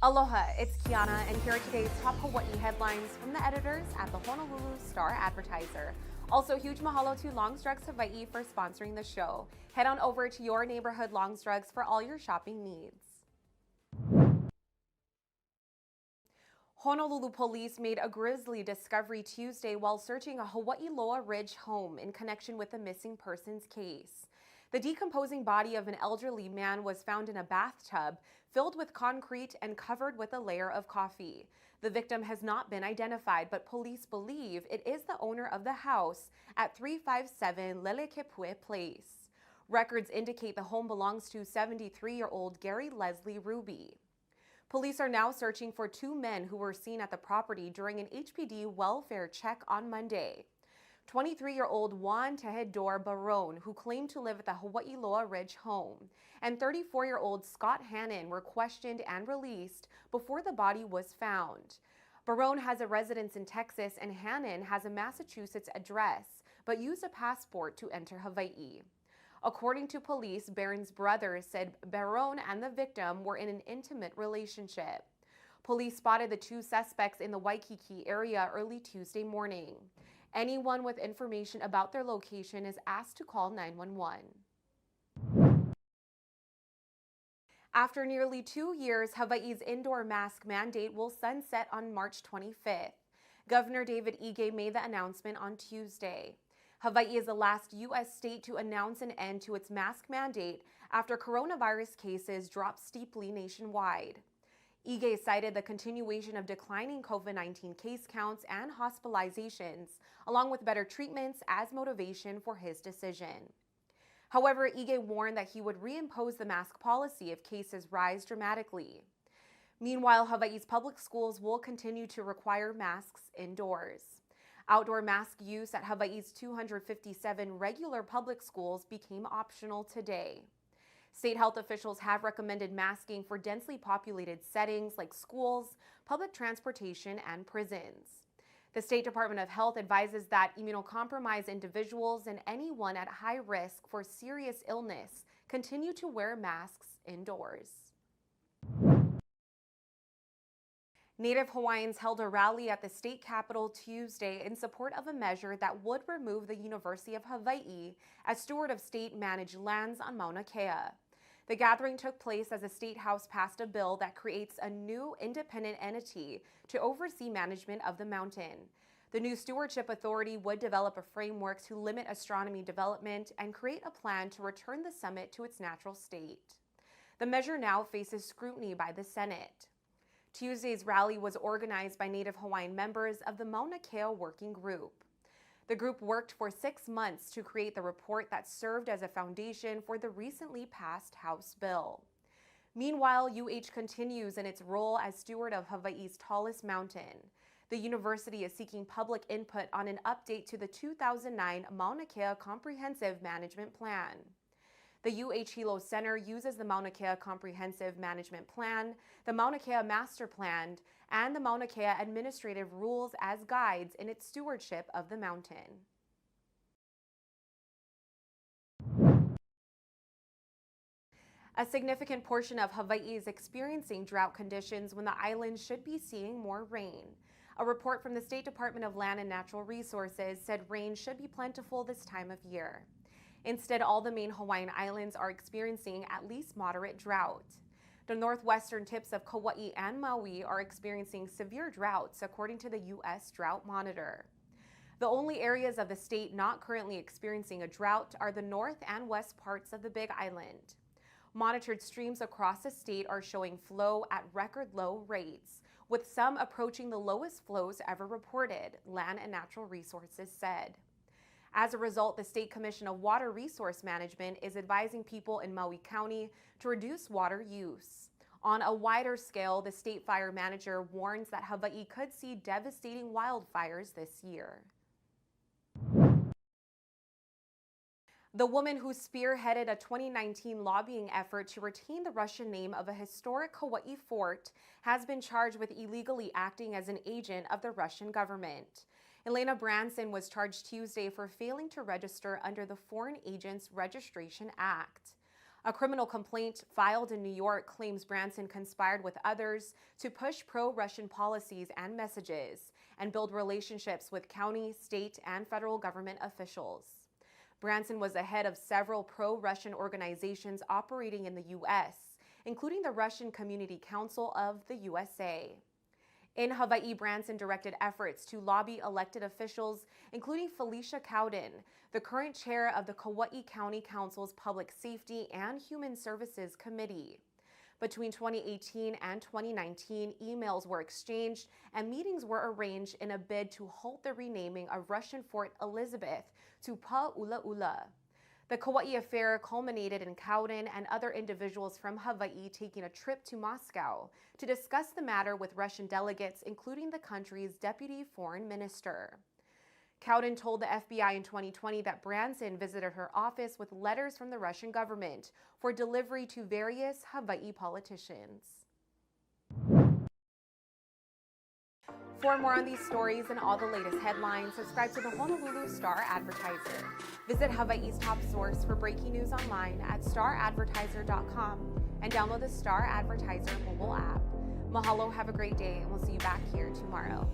Aloha, it's Kiana, and here are today's top Hawaii headlines from the editors at the Honolulu Star-Advertiser. Also, huge mahalo to Longs Drugs Hawaii for sponsoring the show. Head on over to your neighborhood Longs Drugs for all your shopping needs. Honolulu police made a grisly discovery Tuesday while searching a Hawaii Loa Ridge home in connection with the missing persons case. The decomposing body of an elderly man was found in a bathtub filled with concrete and covered with a layer of coffee. The victim has not been identified, but police believe it is the owner of the house at 357 Lelekepue Place. Records indicate the home belongs to 73-year-old Gary Leslie Ruby. Police are now searching for two men who were seen at the property during an HPD welfare check on Monday. 23-year-old Juan Tehedor Barone, who claimed to live at the Hawaii Loa Ridge home, and 34-year-old Scott Hannon were questioned and released before the body was found. Barone has a residence in Texas and Hannon has a Massachusetts address, but used a passport to enter Hawaii. According to police, Barron's brother said Barone and the victim were in an intimate relationship. Police spotted the two suspects in the Waikiki area early Tuesday morning. Anyone with information about their location is asked to call 911. After nearly 2 years, Hawaii's indoor mask mandate will sunset on March 25th. Governor David Ige made the announcement on Tuesday. Hawaii is the last U.S. state to announce an end to its mask mandate after coronavirus cases dropped steeply nationwide. Ige cited the continuation of declining COVID-19 case counts and hospitalizations, along with better treatments, as motivation for his decision. However, Ige warned that he would reimpose the mask policy if cases rise dramatically. Meanwhile, Hawaii's public schools will continue to require masks indoors. Outdoor mask use at Hawaii's 257 regular public schools became optional today. State health officials have recommended masking for densely populated settings like schools, public transportation, and prisons. The State Department of Health advises that immunocompromised individuals and anyone at high risk for serious illness continue to wear masks indoors. Native Hawaiians held a rally at the state capitol Tuesday in support of a measure that would remove the University of Hawaii as steward of state-managed lands on Mauna Kea. The gathering took place as the State House passed a bill that creates a new independent entity to oversee management of the mountain. The new stewardship authority would develop a framework to limit astronomy development and create a plan to return the summit to its natural state. The measure now faces scrutiny by the Senate. Tuesday's rally was organized by Native Hawaiian members of the Mauna Kea Working Group. The group worked for 6 months to create the report that served as a foundation for the recently passed House bill. Meanwhile, UH continues in its role as steward of Hawaii's tallest mountain. The university is seeking public input on an update to the 2009 Mauna Kea Comprehensive Management Plan. The UH Hilo Center uses the Mauna Kea Comprehensive Management Plan, the Mauna Kea Master Plan, and the Mauna Kea Administrative Rules as guides in its stewardship of the mountain. A significant portion of Hawaii is experiencing drought conditions when the island should be seeing more rain. A report from the State Department of Land and Natural Resources said rain should be plentiful this time of year. Instead, all the main Hawaiian islands are experiencing at least moderate drought. The northwestern tips of Kauai and Maui are experiencing severe droughts, according to the U.S. Drought Monitor. The only areas of the state not currently experiencing a drought are the north and west parts of the Big Island. Monitored streams across the state are showing flow at record low rates, with some approaching the lowest flows ever reported, Land and Natural Resources said. As a result, the State Commission of Water Resource Management is advising people in Maui County to reduce water use. On a wider scale, the state fire manager warns that Hawaii could see devastating wildfires this year. The woman who spearheaded a 2019 lobbying effort to retain the Russian name of a historic Hawaii fort has been charged with illegally acting as an agent of the Russian government. Elena Branson was charged Tuesday for failing to register under the Foreign Agents Registration Act. A criminal complaint filed in New York claims Branson conspired with others to push pro-Russian policies and messages and build relationships with county, state, and federal government officials. Branson was the head of several pro-Russian organizations operating in the U.S., including the Russian Community Council of the USA. In Hawaii, Branson directed efforts to lobby elected officials, including Felicia Cowden, the current chair of the Kauai County Council's Public Safety and Human Services Committee. Between 2018 and 2019, emails were exchanged and meetings were arranged in a bid to halt the renaming of Russian Fort Elizabeth to Pa'ulaula. The Kauai affair culminated in Cowden and other individuals from Hawaii taking a trip to Moscow to discuss the matter with Russian delegates, including the country's deputy foreign minister. Cowden told the FBI in 2020 that Branson visited her office with letters from the Russian government for delivery to various Hawaii politicians. For more on these stories and all the latest headlines, subscribe to the Honolulu Star-Advertiser. Visit Hawaii's top source for breaking news online at staradvertiser.com and download the Star-Advertiser mobile app. Mahalo, have a great day, and we'll see you back here tomorrow.